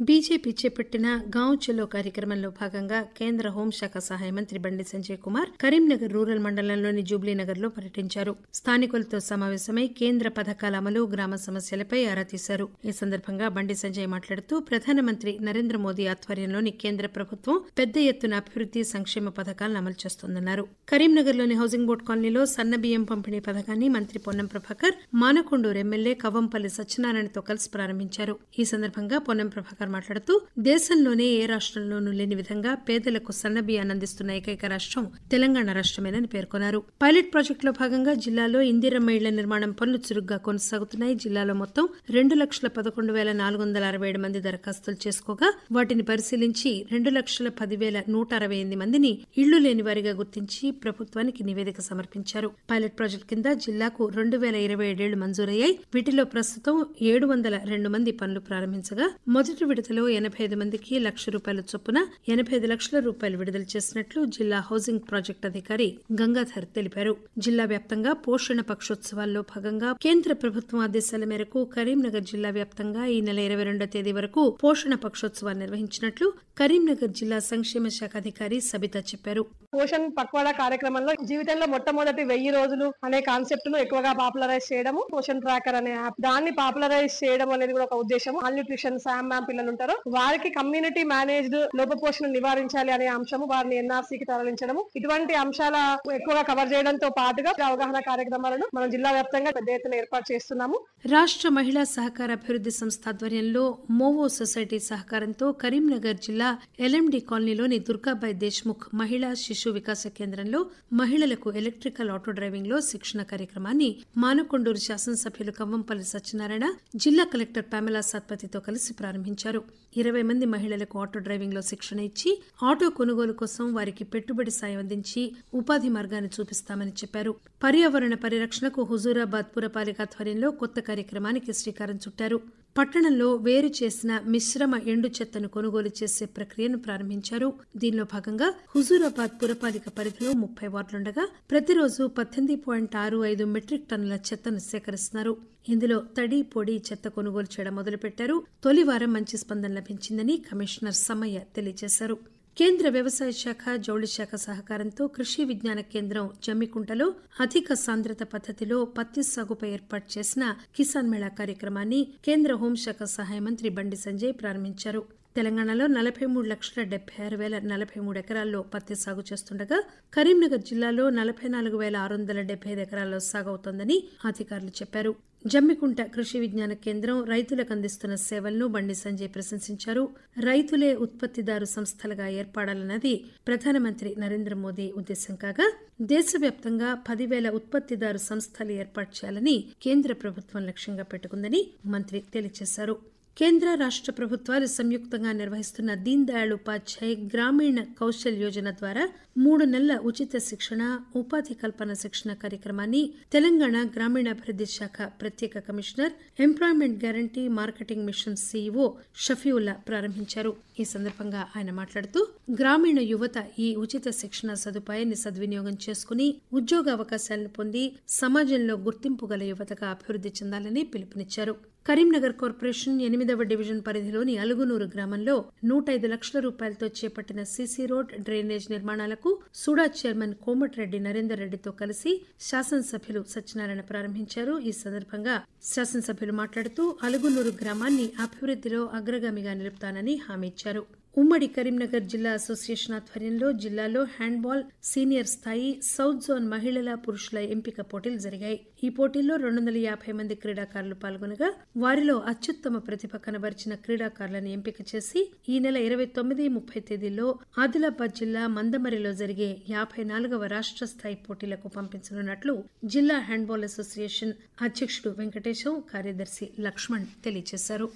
BJP చేపట్టిన గాంవ్ చలో కార్యక్రమంలో భాగంగా కేంద్ర హోంశాఖ సహాయ మంత్రి బండి సంజయ్ కుమార్ కరీంనగర్ రూరల్ మండలంలోని జూబ్లీనగర్ లో పర్యటించారు. స్థానికులతో సమావేశమై కేంద్ర పథకాల అమలు, గ్రామ సమస్యలపై ఆరా తీశారు. ఈ సందర్భంగా బండి సంజయ్ మాట్లాడుతూ ప్రధానమంత్రి నరేంద్ర మోదీ ఆధ్వర్యంలోని కేంద్ర ప్రభుత్వం పెద్ద ఎత్తున అభివృద్ది, సంక్షేమ పథకాలను అమలు చేస్తోందన్నారు. కరీంనగర్ లోని హౌసింగ్ బోర్డు కాలనీలో సన్నబియ్యం పంపిణీ పథకాన్ని మంత్రి పొన్నం ప్రభాకర్ మానకొండూరు ఎమ్మెల్యే కవ్వంపల్లి సత్యనారాయణతో కలిసి ప్రారంభించారు. ఈ సందర్భంగా పొన్నం ప్రభాకర్ మాట్లాడుతూ దేశంలోనే ఏ రాష్ట్రంలోనూ లేని విధంగా పేదలకు సన్నబియ్యాన్ని అందిస్తున్న ఏకైక రాష్ట్రం తెలంగాణ రాష్ట్రమేనని పేర్కొన్నారు. పైలట్ ప్రాజెక్టులో భాగంగా జిల్లాలో ఇందిరమ్మ ఇళ్ల నిర్మాణం పనులు చురుగ్గా కొనసాగుతున్నాయి. జిల్లాలో మొత్తం 2,11,467 మంది దరఖాస్తులు చేసుకోగా వాటిని పరిశీలించి 2,10,168 మందిని ఇళ్లు లేని వారిగా గుర్తించి ప్రభుత్వానికి నివేదిక సమర్పించారు. పైలట్ ప్రాజెక్టు కింద జిల్లాకు 2,027 ఇళ్లు మంజూరయ్యాయి. వీటిలో ప్రస్తుతం 702 మంది పనులు ప్రారంభించగా మొదటి విడతలో 85 మందికి ₹1,00,000 చొప్పున 85 లక్షల రూపాయలు విడుదల చేసినట్లు జిల్లా హౌసింగ్ ప్రాజెక్టు అధికారి గంగాధర్ తెలిపారు. జిల్లా వ్యాప్తంగా పోషణ పక్షోత్సవాల్లో భాగంగా కేంద్ర ప్రభుత్వం ఆదేశాల మేరకు కరీంనగర్ జిల్లా వ్యాప్తంగా ఈ నెల 22వ తేదీ వరకు పోషణ పక్షోత్సవాలు నిర్వహించినట్లు కరీంనగర్ జిల్లా సంక్షేమ శాఖ అధికారి సబితా చెప్పారు. పోషణ్ పక్వాడా కార్యక్రమంలో జీవితంలో మొట్టమొదటి 1000 రోజులు అనే కాన్సెప్ట్ ను ఎక్కువగా పాపులరైజ్ చేయడము, పోషణ్ ట్రాకర్ అనే యాప్ దాన్ని పాపులరైజ్ చేయడం అనేది కూడా ఒక ఉద్దేశం. ఆల్ న్యూట్రిషన్ శామ్ పిల్లలు ఉంటారు, వారికి కమ్యూనిటీ మేనేజ్డ్ లోపపోషణ నివారించాలి అనే అంశము, వారిని ఎన్ఆర్సీకి తరలించడము, ఇటువంటి అంశాల ఎక్కువగా కవర్ చేయడంతో పాటుగా అవగాహన కార్యక్రమాలను మనం జిల్లా వ్యాప్తంగా పెద్ద ఎత్తున ఏర్పాటు చేస్తున్నాము. రాష్ట్ర మహిళా సహకార అభివృద్ది సంస్థ ఆధ్వర్యంలో మోవో సొసైటీ సహకారంతో కరీంనగర్ జిల్లా ఎల్ఎండి కాలనీలోని దుర్గాబాయి దేశ్ముఖ్ మహిళా శిశు వికాస కేంద్రంలో మహిళలకు ఎలక్ట్రికల్ ఆటో డ్రైవింగ్ లో శిక్షణ కార్యక్రమాన్ని మానకొండూరు శాసనసభ్యులు కవ్వంపల్లి సత్యనారాయణ జిల్లా కలెక్టర్ పామెలా సత్పతితో కలిసి ప్రారంభించారు. 20 మంది మహిళలకు ఆటో డ్రైవింగ్ లో శిక్షణ ఇచ్చి ఆటో కొనుగోలు కోసం వారికి పెట్టుబడి సాయం అందించి ఉపాధి మార్గాన్ని చూపిస్తామని చెప్పారు. పర్యావరణ పరిరక్షణకు హుజూరాబాద్ పురపాలిక ఆధ్వర్యంలో కొత్త కార్యక్రమానికి శ్రీకారం చుట్టారు. పట్టణంలో వేరు చేసిన మిశ్రమ ఎండు చెత్తను కొనుగోలు చేసే ప్రక్రియను ప్రారంభించారు. దీనిలో భాగంగా హుజూరాబాద్ పురపాలిక పరిధిలో 30 వార్డులుండగా ప్రతిరోజు 18.65 మెట్రిక్ టన్నుల చెత్తను సేకరిస్తున్నారు. ఇందులో తడి, పొడి చెత్త కొనుగోలు చేయడం మొదలుపెట్టారు. తొలి వారం మంచి స్పందన లభించిందని కమిషనర్ సమ్మయ్య తెలియజేశారు. కేంద్ర వ్యవసాయ శాఖ, జౌళి శాఖ సహకారంతో కృషి విజ్ఞాన కేంద్రం జమ్మికుంటలో అధిక సాంద్రత పద్దతిలో పత్తి సాగుపై ఏర్పాటు చేసిన కిసాన్ మేళా కార్యక్రమాన్ని కేంద్ర హోంశాఖ సహాయ మంత్రి బండి సంజయ్ ప్రారంభించారు. తెలంగాణలో 43,76,043 ఎకరాల్లో పత్తి సాగు చేస్తుండగా కరీంనగర్ జిల్లాలో 44,675 ఎకరాల్లో సాగవుతోందని అధికారులు చెప్పారు. జమ్మికుంట కృషి విజ్ఞాన కేంద్రం రైతులకు అందిస్తున్న సేవలను బండి సంజయ్ ప్రశంసించారు. రైతులే ఉత్పత్తిదారు సంస్థలుగా ఏర్పడాలన్నది ప్రధానమంత్రి నరేంద్ర మోదీ ఉద్దేశం కాగా దేశవ్యాప్తంగా 10,000 ఉత్పత్తిదారు సంస్థలు ఏర్పాటు చేయాలని కేంద్ర ప్రభుత్వం లక్ష్యంగా పెట్టుకుందని మంత్రి తెలియజేశారు. కేంద్ర రాష్ట్ర ప్రభుత్వాలు సంయుక్తంగా నిర్వహిస్తున్న దీన్ దయాళ్ ఉపాధ్యాయ్ గ్రామీణ కౌశల్ యోజన ద్వారా 3 నెలల ఉచిత శిక్షణ, ఉపాధి కల్పన శిక్షణ కార్యక్రమాన్ని తెలంగాణ గ్రామీణాభివృద్ది శాఖ ప్రత్యేక commissioner, employment guarantee marketing machine CEO Shafiullah ప్రారంభించారు. ఈ సందర్భంగా ఆయన మాట్లాడుతూ గ్రామీణ యువత ఈ ఉచిత శిక్షణ సదుపాయాన్ని సద్వినియోగం చేసుకుని ఉద్యోగ అవకాశాలను పొంది సమాజంలో గుర్తింపు గల యువతగా అభివృద్ది చెందాలని పిలుపునిచ్చారు. కరీంనగర్ కార్పొరేషన్ 8వ డివిజన్ పరిధిలోని అలుగునూరు గ్రామంలో 105 లక్షల రూపాయలతో చేపట్టిన సీసీ రోడ్, డ్రైనేజ్ నిర్మాణాలకు సూడా చైర్మన్ కోమటిరెడ్డి నరేందర్ రెడ్డితో కలిసి శాసనసభ్యులు సత్యనారాయణ ప్రారంభించారు. ఈ సందర్భంగా శాసనసభ్యులు మాట్లాడుతూ అలుగునూరు గ్రామాన్ని అభివృద్దిలో అగ్రగామిగా నిలుపుతానని హామీ ఇచ్చారు. ఉమ్మడి కరీంనగర్ జిల్లా అసోసియేషన్ ఆధ్వర్యంలో జిల్లాలో హ్యాండ్బాల్ సీనియర్ స్థాయి సౌత్ జోన్ మహిళల, పురుషుల ఎంపిక పోటీలు జరిగాయి. ఈ పోటీల్లో 250 మంది క్రీడాకారులు పాల్గొనగా వారిలో అత్యుత్తమ ప్రతిభ కనబరిచిన క్రీడాకారులను ఎంపిక చేసి ఈ నెల 29, 30 తేదీల్లో ఆదిలాబాద్ జిల్లా మందమరిలో జరిగే 54వ రాష్ట్ర స్థాయి పోటీలకు పంపించనున్నట్లు జిల్లా హ్యాండ్బాల్ అసోసియేషన్ అధ్యక్షుడు వెంకటేశం, కార్యదర్శి లక్ష్మణ్ తెలియజేశారు.